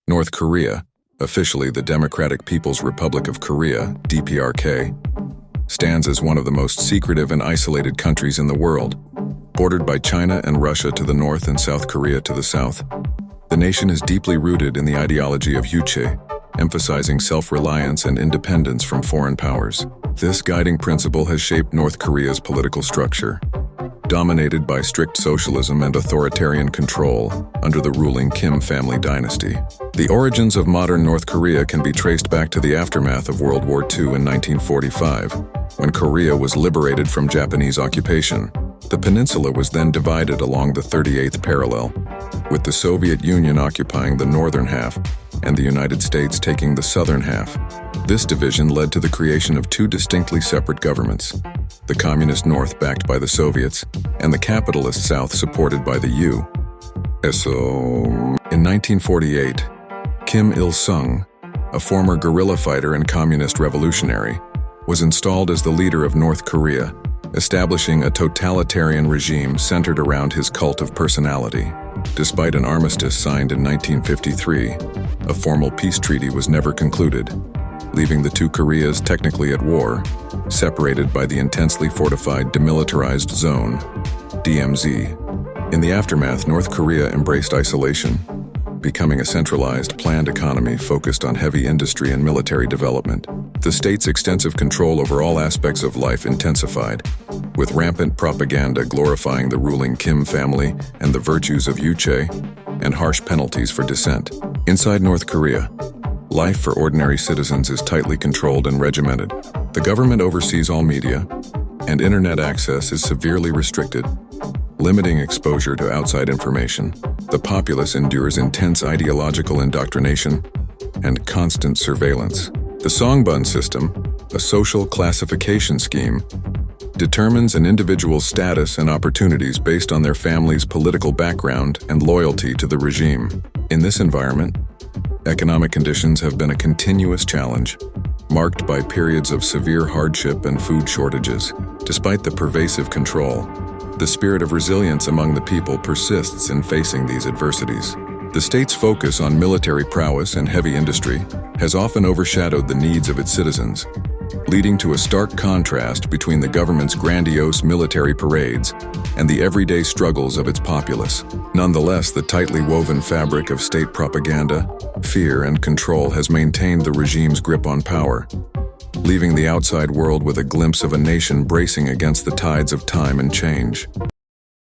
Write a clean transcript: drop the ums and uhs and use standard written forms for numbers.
North Korea, officially the Democratic People's Republic of Korea, DPRK, stands as one of the most secretive and isolated countries in the world, bordered by China and Russia to the north and South Korea to the south. The nation is deeply rooted in the ideology of Juche, emphasizing self-reliance and independence from foreign powers. This guiding principle has shaped North Korea's political structure, dominated by strict socialism and authoritarian control under the ruling Kim family dynasty. The origins of modern North Korea can be traced back to the aftermath of World War II in 1945, when Korea was liberated from Japanese occupation. The peninsula was then divided along the 38th parallel, with the Soviet Union occupying the northern half and the United States taking the southern half. This division led to the creation of two distinctly separate governments: the Communist North backed by the Soviets, and the capitalist South supported by the USSR. In 1948, Kim Il-sung, a former guerrilla fighter and communist revolutionary, was installed as the leader of North Korea, establishing a totalitarian regime centered around his cult of personality. Despite an armistice signed in 1953, a formal peace treaty was never concluded, leaving the two Koreas technically at war, separated by the intensely fortified Demilitarized Zone, DMZ. In the aftermath, North Korea embraced isolation, becoming a centralized, planned economy focused on heavy industry and military development. The state's extensive control over all aspects of life intensified, with rampant propaganda glorifying the ruling Kim family and the virtues of Juche, and harsh penalties for dissent. Inside North Korea, life for ordinary citizens is tightly controlled and regimented. The government oversees all media, and internet access is severely restricted, limiting exposure to outside information. The populace endures intense ideological indoctrination and constant surveillance. The Songbun system, a social classification scheme, determines an individual's status and opportunities based on their family's political background and loyalty to the regime. In this environment, economic conditions have been a continuous challenge, marked by periods of severe hardship and food shortages. Despite the pervasive control, the spirit of resilience among the people persists in facing these adversities. The state's focus on military prowess and heavy industry has often overshadowed the needs of its citizens, leading to a stark contrast between the government's grandiose military parades and the everyday struggles of its populace. Nonetheless, the tightly woven fabric of state propaganda, fear, and control has maintained the regime's grip on power, leaving the outside world with a glimpse of a nation bracing against the tides of time and change.